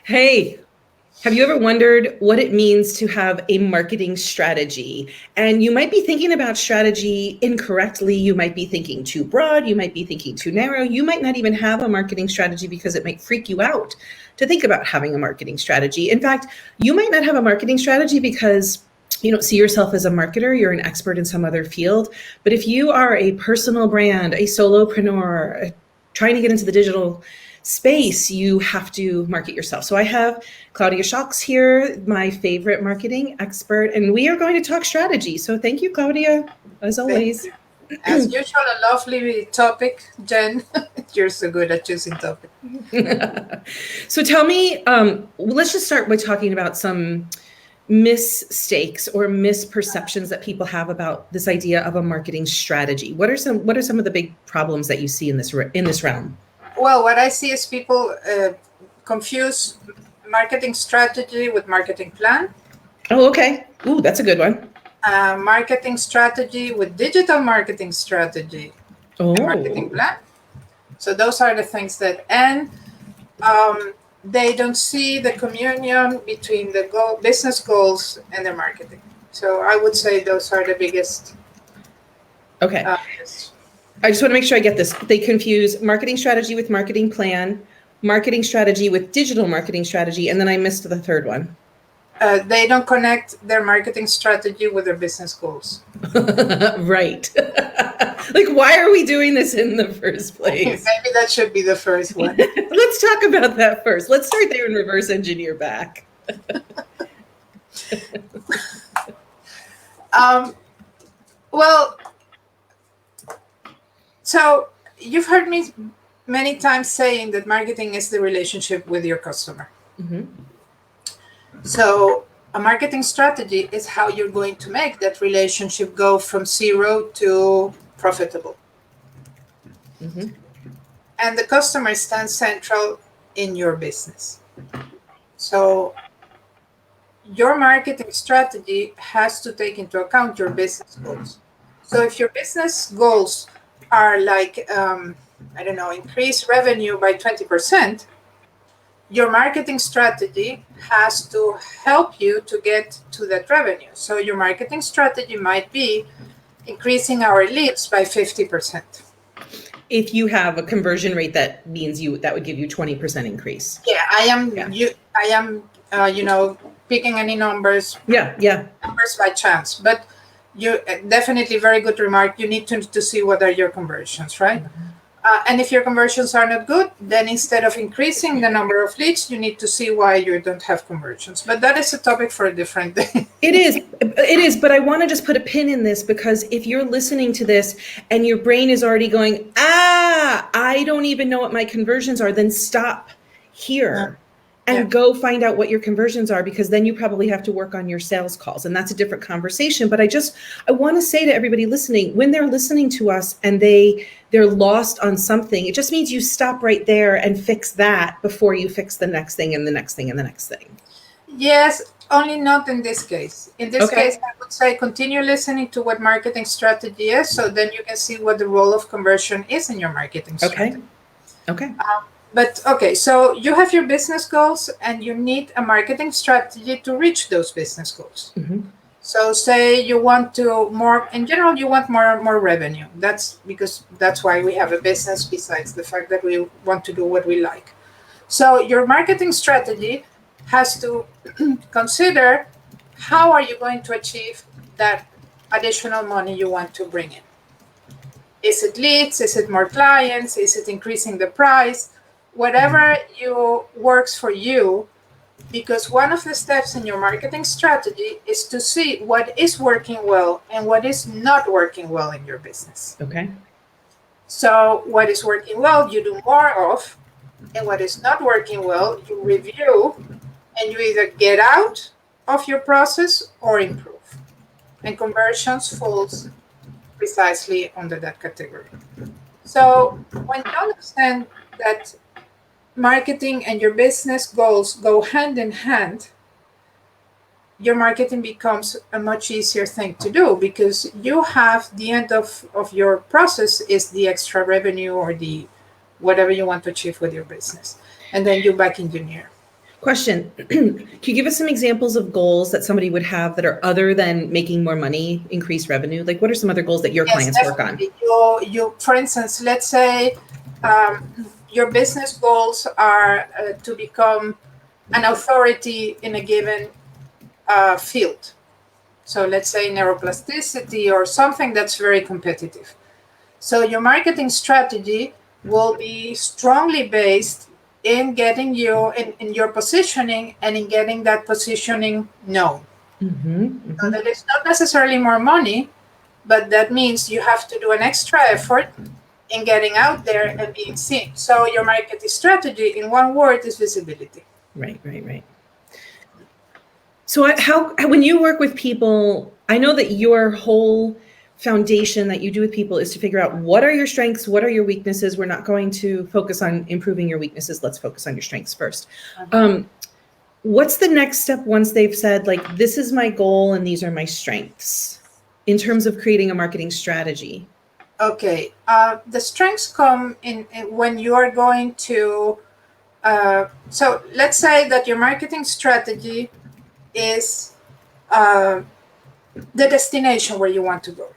Hey, have you ever wondered what it means to have a marketing strategy? And you might be thinking about strategy incorrectly. You might be thinking too broad. You might be thinking too narrow. You might not even have a marketing strategy because it might freak you out to think about having a marketing strategy. In fact, you might not have a marketing strategy because you don't see yourself as a marketer, you're an expert in some other field. But if you are a personal brand, a solopreneur, trying to get into the digital space, you have to market yourself. So I have Claudia Schalkx here, my favorite marketing expert, and we are going to talk strategy. So thank you, Claudia, as Thank always. you. As usual, a lovely topic, Jen. You're so good at choosing topics. So tell me, let's just start by talking about some mistakes or misperceptions that people have about this idea of a marketing strategy. What are some of the big problems that you see in this realm? Well, what I see is people confuse marketing strategy with marketing plan, Oh, okay. Ooh, that's a good one. marketing strategy with digital marketing strategy and marketing Oh, plan. So those are the things and they don't see the communion between the business goals and the marketing. So I would say those are the biggest. okay. Yes. I just want to make sure I get this. They confuse marketing strategy with marketing plan, marketing strategy with digital marketing strategy, and then I missed the third one. They don't connect their marketing strategy with their business goals. Right. Like, why are we doing this in the first place? Maybe that should be the first one. Let's talk about that first. Let's start there and reverse engineer back. Well, so you've heard me many times saying that marketing is the relationship with your customer. Mm-hmm. So a marketing strategy is how you're going to make that relationship go from zero to profitable. Mm-hmm. And the customer stands central in your business. So your marketing strategy has to take into account your business goals. So if your business goals are like, I don't know, increase revenue by 20%, your marketing strategy has to help you to get to that revenue. So your marketing strategy might be increasing our leads by 50%. If you have a conversion rate, that means that would give you 20% increase. Yeah, I am picking any numbers. Yeah. Numbers by chance, but you definitely very good remark. You need to see what are your conversions, right? And if your conversions are not good, then instead of increasing the number of leads, you need to see why you don't have conversions. But that is a topic for a different day. It is, but I want to just put a pin in this, because if you're listening to this and your brain is already going, I don't even know what my conversions are, then stop here and go find out what your conversions are, because then you probably have to work on your sales calls, and that's a different conversation. But I want to say to everybody listening, when they're listening to us and they're lost on something, it just means you stop right there and fix that before you fix the next thing and the next thing and the next thing. Yes, only not in this case. In this case, I would say continue listening to what marketing strategy is, so then you can see what the role of conversion is in your marketing strategy. Okay. But okay, so you have your business goals and you need a marketing strategy to reach those business goals. Mm-hmm. So say you want to in general, you want more revenue. That's why we have a business, besides the fact that we want to do what we like. So your marketing strategy has to consider how are you going to achieve that additional money you want to bring in. Is it leads? Is it more clients? Is it increasing the price? Whatever works for you, because one of the steps in your marketing strategy is to see what is working well and what is not working well in your business. Okay. So what is working well, you do more of, and what is not working well, you review, and you either get out of your process or improve. And conversions falls precisely under that category. So when you understand that marketing and your business goals go hand in hand, your marketing becomes a much easier thing to do, because you have the end of your process is the extra revenue or the whatever you want to achieve with your business. And then you back engineer. Question. Can you give us some examples of goals that somebody would have that are other than making more money, increase revenue? Like, what are some other goals that your Yes, clients work on? definitely. For instance, let's say your business goals are to become an authority in a given field. So let's say neuroplasticity or something that's very competitive. So your marketing strategy will be strongly based in getting you in your positioning and in getting that positioning known. So that it's not necessarily more money, but that means you have to do an extra effort in getting out there and being seen. So your marketing strategy, in one word, is visibility. Right. So when you work with people, I know that your whole foundation that you do with people is to figure out what are your strengths, what are your weaknesses. We're not going to focus on improving your weaknesses. Let's focus on your strengths first. What's the next step once they've said, like, this is my goal and these are my strengths, in terms of creating a marketing strategy? Okay, the strengths come in when you are going to. So let's say that your marketing strategy is the destination where you want to go,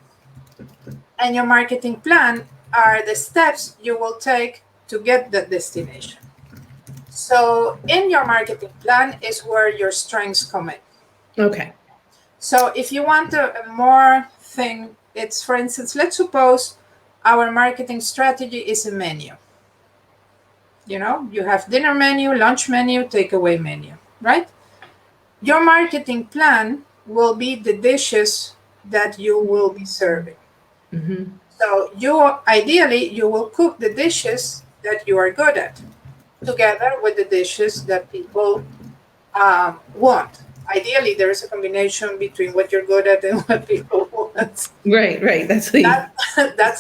and your marketing plan are the steps you will take to get that destination. So in your marketing plan is where your strengths come in. Okay. So if you want a more thing, it's, for instance, let's suppose our marketing strategy is a menu. You know, you have dinner menu, lunch menu, takeaway menu, right? Your marketing plan will be the dishes that you will be serving. So ideally you will cook the dishes that you are good at, together with the dishes that people want. Ideally, there is a combination between what you're good at and what people want. Right. That's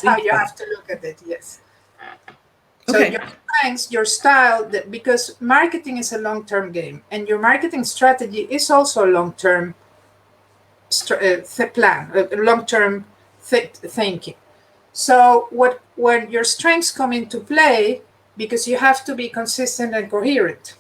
how you have to look at it. Yes. So Okay. your strengths, your style, because marketing is a long-term game, and your marketing strategy is also a long-term plan, long-term thinking. So when your strengths come into play, because you have to be consistent and coherent.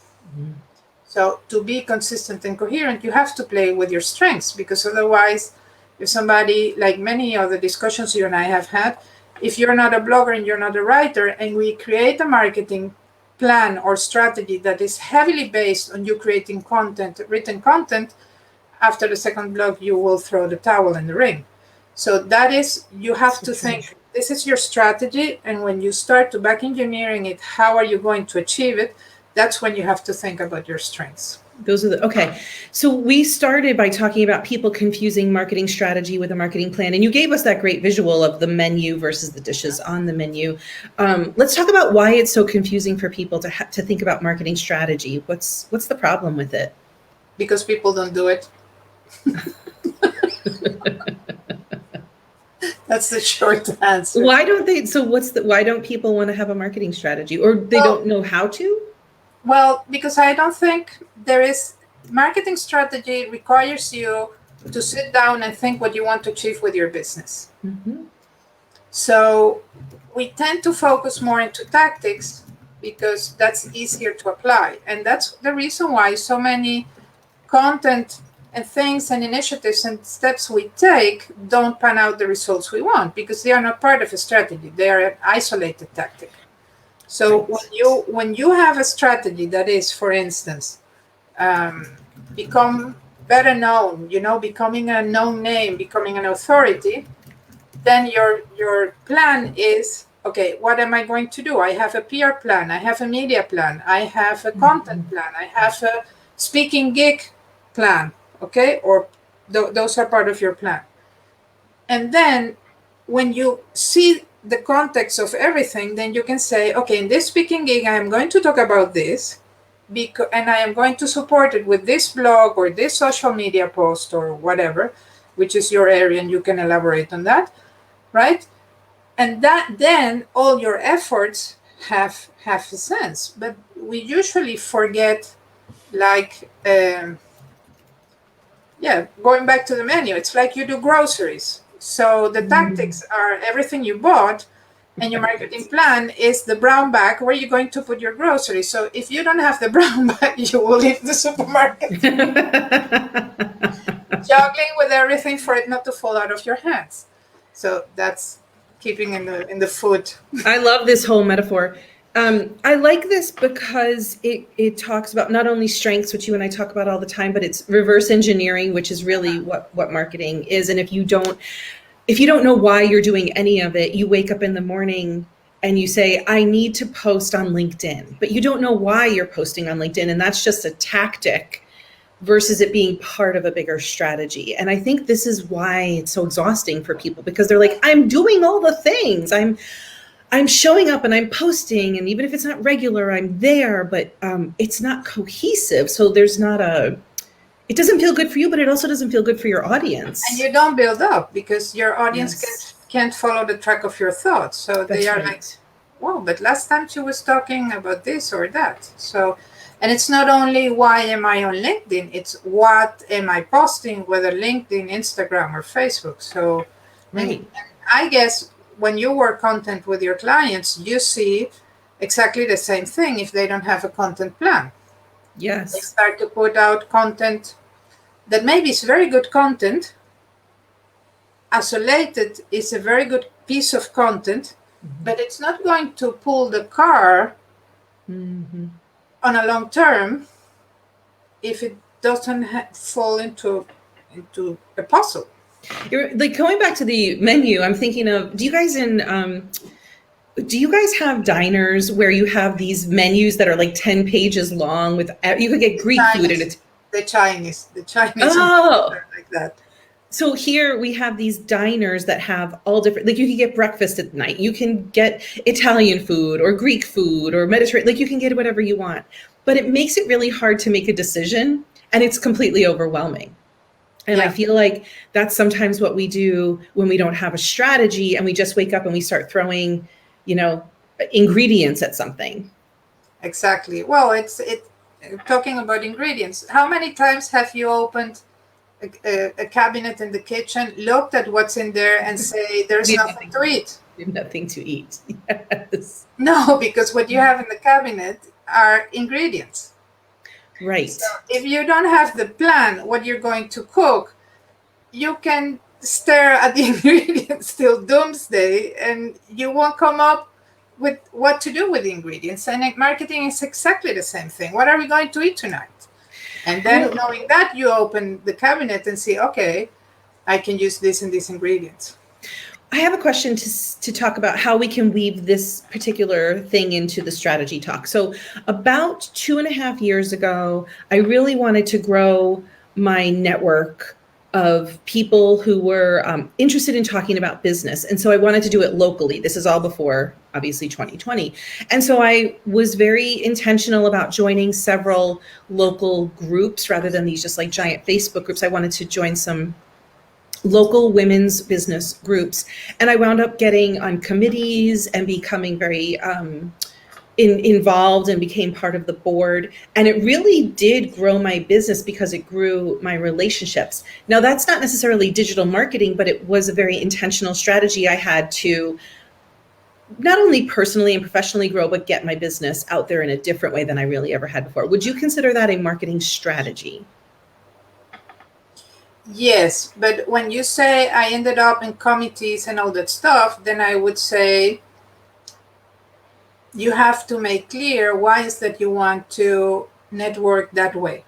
So to be consistent and coherent, you have to play with your strengths, because otherwise, if somebody, like many other discussions you and I have had, if you're not a blogger and you're not a writer, and we create a marketing plan or strategy that is heavily based on you creating content, written content, after the second blog, you will throw the towel in the ring. So that is, you have to think, this is your strategy, and when you start to back engineering it, how are you going to achieve it? That's when you have to think about your strengths. Those are okay. So we started by talking about people confusing marketing strategy with a marketing plan, and you gave us that great visual of the menu versus the dishes on the menu. Let's talk about why it's so confusing for people to think about marketing strategy. What's the problem with it? Because people don't do it. That's the short answer. Why don't they? So why don't people want to have a marketing strategy, or they don't know how to? Well, because I don't think there is. Marketing strategy requires you to sit down and think what you want to achieve with your business. So we tend to focus more into tactics because that's easier to apply. And that's the reason why so many content and things and initiatives and steps we take don't pan out the results we want, because they are not part of a strategy. They are an isolated tactic. So when you have a strategy that is, for instance, become better known, becoming a known name, becoming an authority, then your plan is, okay, what am I going to do? I have a PR plan, I have a media plan, I have a content plan, I have a speaking gig plan, okay? Or those are part of your plan. And then when you see the context of everything, then you can say, okay, in this speaking gig, I am going to talk about this, and I am going to support it with this blog or this social media post or whatever, which is your area, and you can elaborate on that, right? And that then all your efforts have a sense. But we usually forget, like, going back to the menu, it's like you do groceries. So the tactics are everything you bought, And your marketing plan is the brown bag where you're going to put your groceries. So if you don't have the brown bag, you will leave the supermarket juggling with everything for it not to fall out of your hands. So that's keeping in the food. I love this whole metaphor. I like this because it talks about not only strengths, which you and I talk about all the time, but it's reverse engineering, which is really what marketing is. And if you don't know why you're doing any of it, you wake up in the morning and you say, I need to post on LinkedIn, but you don't know why you're posting on LinkedIn. And that's just a tactic versus it being part of a bigger strategy. And I think this is why it's so exhausting for people, because they're like, I'm doing all the things. I'm showing up and I'm posting, and even if it's not regular, I'm there, but it's not cohesive. So there's not it doesn't feel good for you, but it also doesn't feel good for your audience. And you don't build up because your audience Yes. can't follow the track of your thoughts. So That's they are right. like, well, but last time she was talking about this or that. So, and it's not only why am I on LinkedIn, it's what am I posting, whether LinkedIn, Instagram, or Facebook. So, Right. and I guess when you work content with your clients, you see exactly the same thing if they don't have a content plan. They Yes. start to put out content that maybe is very good content. Isolated is a very good piece of content, but it's not going to pull the car Mm-hmm. on a long term if it doesn't fall into a puzzle. You're like going back to the menu. I'm thinking of, do you guys have diners where you have these menus that are like 10 pages long with, you could get Greek food in it. The Chinese Oh, are like that. so here we have these diners that have all different, like you can get breakfast at night, you can get Italian food or Greek food or Mediterranean, like you can get whatever you want, but it makes it really hard to make a decision, and it's completely overwhelming. And I feel like that's sometimes what we do when we don't have a strategy and we just wake up and we start throwing, ingredients at something. Exactly. Well, talking about ingredients. How many times have you opened a cabinet in the kitchen, looked at what's in there, and say, "There's nothing to eat"? We have nothing to eat. Yes. No, because what you have in the cabinet are ingredients. Right. So if you don't have the plan, what you're going to cook, you can stare at the ingredients till doomsday, and you won't come up with what to do with the ingredients. And marketing is exactly the same thing. What are we going to eat tonight? And then knowing that, you open the cabinet and see, okay, I can use this and these ingredients. I have a question to talk about how we can weave this particular thing into the strategy talk. So about 2.5 years ago, I really wanted to grow my network of people who were interested in talking about business. And so I wanted to do it locally. This is all before, obviously, 2020. And so I was very intentional about joining several local groups rather than these just like giant Facebook groups. I wanted to join some local women's business groups. And I wound up getting on committees and becoming very involved and became part of the board. And it really did grow my business because it grew my relationships. Now, that's not necessarily digital marketing, but it was a very intentional strategy I had to not only personally and professionally grow, but get my business out there in a different way than I really ever had before. Would you consider that a marketing strategy? Yes, but when you say I ended up in committees and all that stuff, then I would say you have to make clear why is that you want to network that way.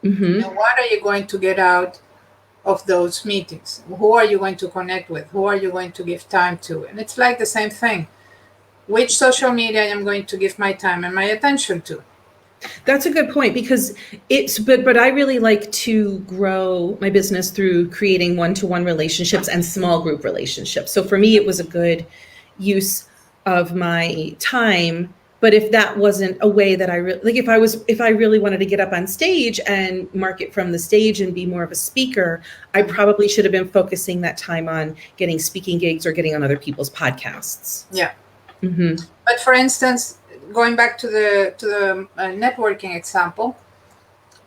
Mm-hmm. And what are you going to get out of those meetings? Who are you going to connect with? Who are you going to give time to? And it's like the same thing. Which social media I am going to give my time and my attention to? That's a good point, because but I really like to grow my business through creating one-to-one relationships and small group relationships. So for me, it was a good use of my time. But if that wasn't a way that if I really wanted to get up on stage and market from the stage and be more of a speaker, I probably should have been focusing that time on getting speaking gigs or getting on other people's podcasts. Yeah. Mm-hmm. But for instance, going back to the networking example,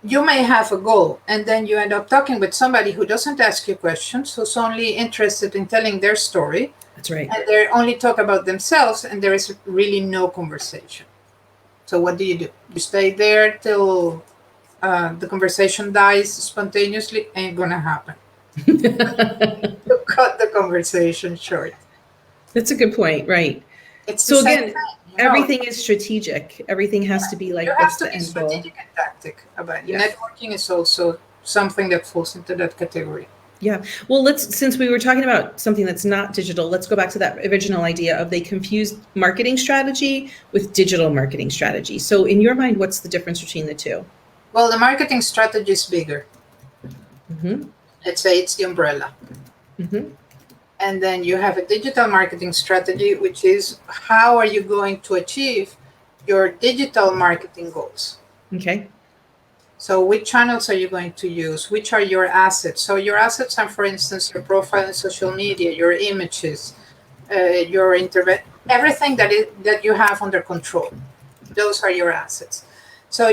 you may have a goal, and then you end up talking with somebody who doesn't ask you questions, who's only interested in telling their story. That's right. And they only talk about themselves, and there is really no conversation. So what do? You stay there till the conversation dies spontaneously? Ain't gonna happen. You cut the conversation short. That's a good point, right? It's So the same again, thing. everything is strategic. Everything has to be You like, have what's to the be end goal? strategic and tactic about it. Yeah. Networking is also something that falls into that category. Yeah. Well, since we were talking about something that's not digital, let's go back to that original idea of they confused marketing strategy with digital marketing strategy. So in your mind, what's the difference between the two? Well, the marketing strategy is bigger. Mm-hmm. Let's say it's the umbrella. Mm-hmm. And then you have a digital marketing strategy, which is how are you going to achieve your digital marketing goals? Okay. So which channels are you going to use? Which are your assets? So your assets are, for instance, your profile in social media, your images, your everything that you have under control. Those are your assets. So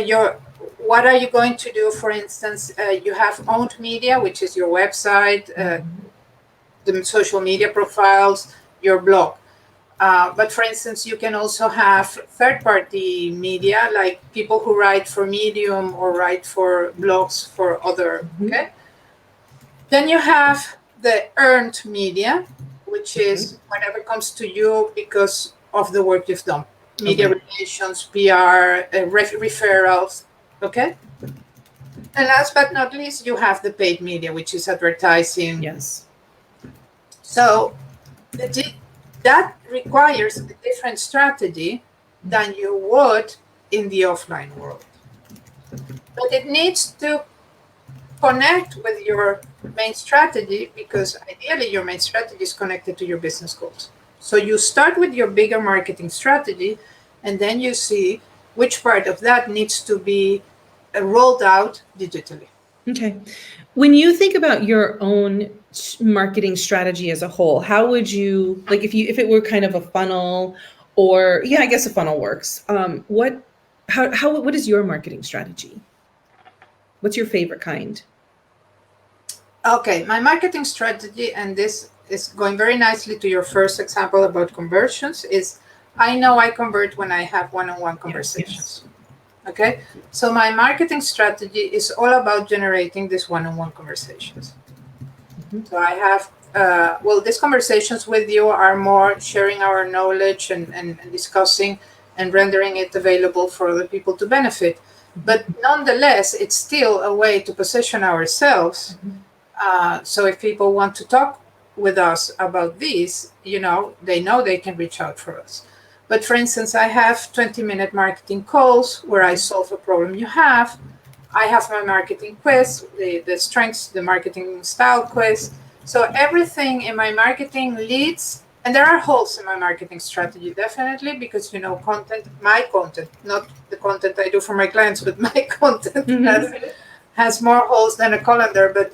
what are you going to do? For instance, you have owned media, which is your website, the social media profiles, your blog. But for instance, you can also have third-party media, like people who write for Medium or write for blogs for other. Okay. Then you have the earned media, which is whatever comes to you because of the work you've done. Media relations, PR, referrals. Okay. And last but not least, you have the paid media, which is advertising. Yes. So that requires a different strategy than you would in the offline world. But it needs to connect with your main strategy, because ideally your main strategy is connected to your business goals. So you start with your bigger marketing strategy, and then you see which part of that needs to be rolled out digitally. Okay. When you think about your own marketing strategy as a whole, how would you, like, if it were kind of a funnel, or I guess a funnel works. What is your marketing strategy? What's your favorite kind? Okay, my marketing strategy, and this is going very nicely to your first example about conversions, is I know I convert when I have one-on-one conversations. Yes. Okay, so my marketing strategy is all about generating these one-on-one conversations. Mm-hmm. So I have, these conversations with you are more sharing our knowledge and discussing and rendering it available for other people to benefit. But nonetheless, it's still a way to position ourselves. So if people want to talk with us about this, they know they can reach out for us. But for instance, I have 20-minute marketing calls where I solve a problem you have. I have my marketing quiz, the strengths, the marketing style quiz. So everything in my marketing leads, and there are holes in my marketing strategy, definitely, because, my content, not the content I do for my clients, but my content has more holes than a calendar. But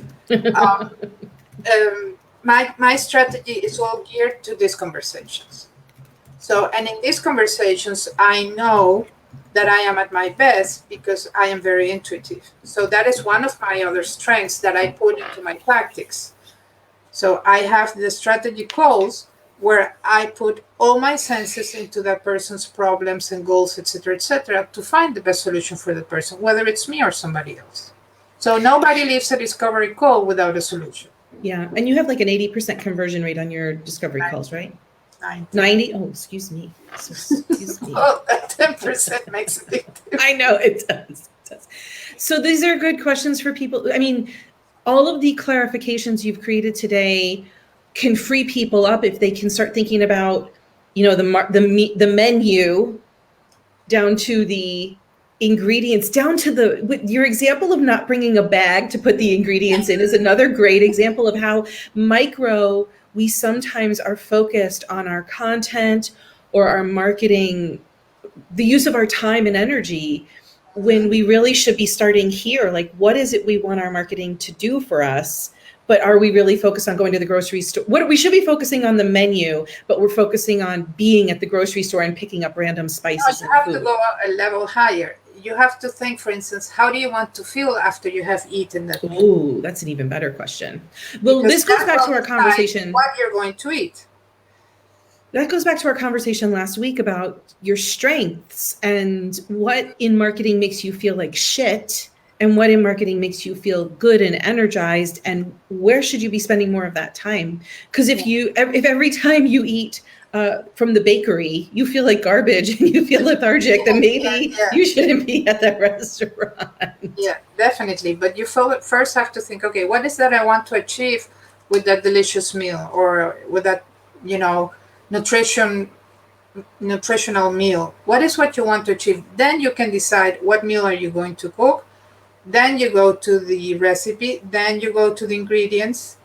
my strategy is all geared to these conversations. So, and in these conversations, I know that I am at my best because I am very intuitive. So that is one of my other strengths that I put into my tactics. So I have the strategy calls where I put all my senses into that person's problems and goals, etc., to find the best solution for the person, whether it's me or somebody else. So nobody leaves a discovery call without a solution. Yeah, and you have like an 80% conversion rate on your discovery calls, right? 90. Oh, excuse me. Excuse me. Oh, that 10% makes a big difference. I know it does. So these are good questions for people. I mean, all of the clarifications you've created today can free people up if they can start thinking about, the menu down to the ingredients, down to your example of not bringing a bag to put the ingredients in is another great example of how we sometimes are focused on our content or our marketing, the use of our time and energy, when we really should be starting here. Like, what is it we want our marketing to do for us? But are we really focused on going to the grocery store? We should be focusing on the menu, but we're focusing on being at the grocery store and picking up random spices. You have to go a level higher. you have to think, for instance, how do you want to feel after you have eaten that meal? Oh, that's an even better question. Well, Because this goes that back to will our decide conversation. what you're going to eat. That goes back to our conversation last week about your strengths and what in marketing makes you feel like shit and what in marketing makes you feel good and energized, and where should you be spending more of that time? Because if every time you eat from the bakery you feel like garbage and you feel lethargic, then maybe you shouldn't be at that restaurant. Yeah, definitely. But you first have to think, okay, what is that I want to achieve with that delicious meal, or with that, nutritional meal? What is what you want to achieve? Then you can decide what meal are you going to cook. Then you go to the recipe, then you go to the ingredients,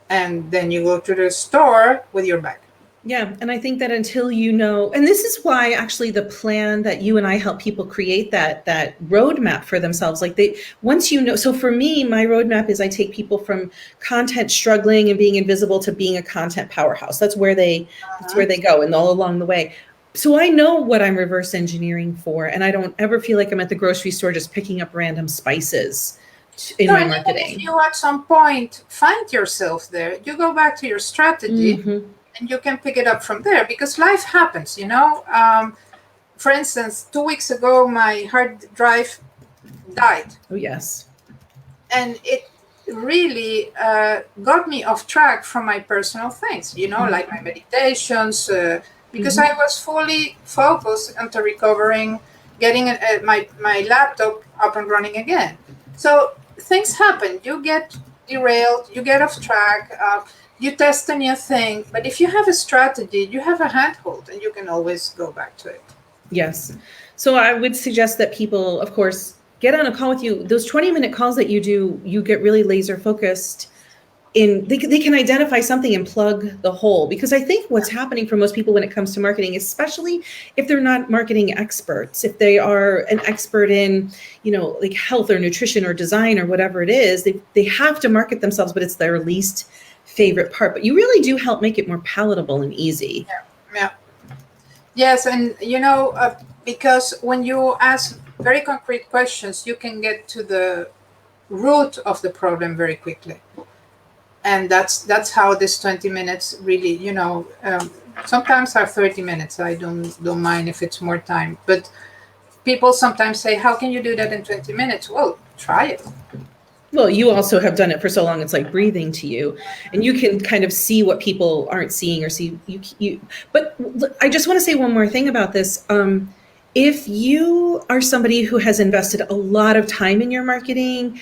and then you go to the store with your bag. Yeah, and I think that until you know, and this is why actually the plan that you and I help people create, that roadmap for themselves, like once you know. So for me, my roadmap is I take people from content struggling and being invisible to being a content powerhouse. That's where they go, and all along the way. So I know what I'm reverse engineering for, and I don't ever feel like I'm at the grocery store just picking up random spices in my marketing. If you at some point find yourself there, you go back to your strategy. Mm-hmm. And you can pick it up from there, because life happens, For instance, 2 weeks ago, my hard drive died. Oh, yes. And it really got me off track from my personal things, like my meditations, because I was fully focused onto recovering, getting my laptop up and running again. So things happen. You get derailed, you get off track. You test a new thing, but if you have a strategy, you have a handhold, and you can always go back to it. Yes. So I would suggest that people, of course, get on a call with you. Those 20-minute calls that you do, you get really laser focused in, they can identify something and plug the hole. Because I think what's happening for most people when it comes to marketing, especially if they're not marketing experts, if they are an expert in, like health or nutrition or design or whatever it is, they have to market themselves, but it's their least favorite part. But you really do help make it more palatable and easy. Yeah. Yes, and because when you ask very concrete questions, you can get to the root of the problem very quickly. And that's how this 20 minutes really, sometimes are 30 minutes. I don't mind if it's more time. But people sometimes say, how can you do that in 20 minutes? Well, try it. Well, you also have done it for so long, it's like breathing to you, and you can kind of see what people aren't seeing or see you. But I just want to say one more thing about this. If you are somebody who has invested a lot of time in your marketing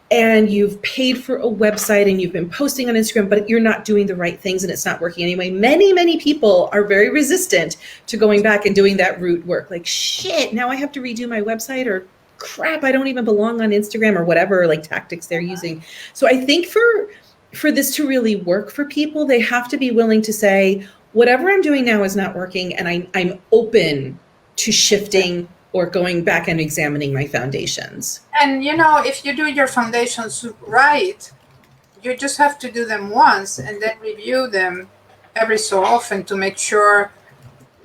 and you've paid for a website and you've been posting on Instagram, but you're not doing the right things and it's not working anyway, many people are very resistant to going back and doing that root work. Like, shit, now I have to redo my website, or crap, I don't even belong on Instagram, or whatever like tactics they're using. So I think for this to really work for people, they have to be willing to say, whatever I'm doing now is not working, and I'm open to shifting or going back and examining my foundations. And if you do your foundations right, you just have to do them once and then review them every so often to make sure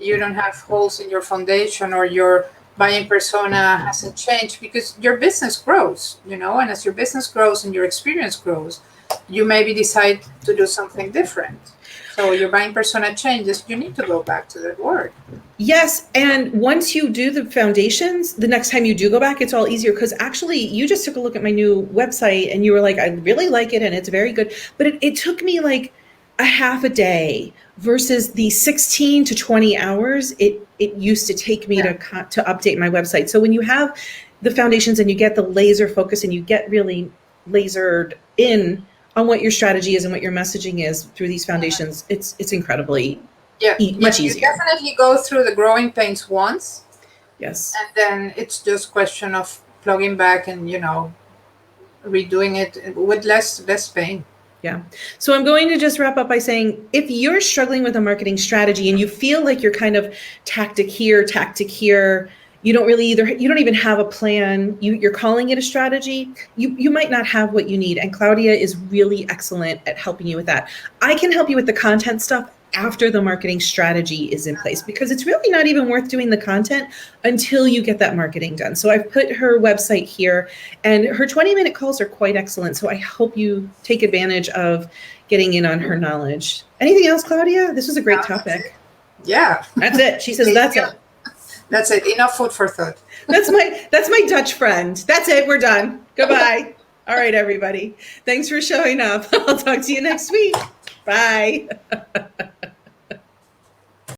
you don't have holes in your foundation, or your buying persona hasn't changed, because your business grows, and as your business grows and your experience grows, you maybe decide to do something different. So your buying persona changes, you need to go back to that word. Yes, and once you do the foundations, the next time you do go back, it's all easier, because actually you just took a look at my new website and you were like, I really like it and it's very good. But it took me like a half a day versus the 16 to 20 hours it used to take me to update my website. So when you have the foundations and you get the laser focus and you get really lasered in on what your strategy is and what your messaging is through these foundations, it's incredibly much easier. You definitely go through the growing pains once. Yes. And then it's just question of plugging back and, redoing it with less pain. Yeah. So I'm going to just wrap up by saying, if you're struggling with a marketing strategy and you feel like you're kind of tactic here, you don't even have a plan, you're calling it a strategy, you might not have what you need. And Claudia is really excellent at helping you with that. I can help you with the content stuff after the marketing strategy is in place, because it's really not even worth doing the content until you get that marketing done. So I've put her website here, and her 20-minute calls are quite excellent. So I hope you take advantage of getting in on her knowledge. Anything else, Claudia? This was a great topic. Yeah. That's it. She says that's it. That's it. Enough food for thought. That's my Dutch friend. That's it. We're done. Goodbye. All right, everybody. Thanks for showing up. I'll talk to you next week. Bye.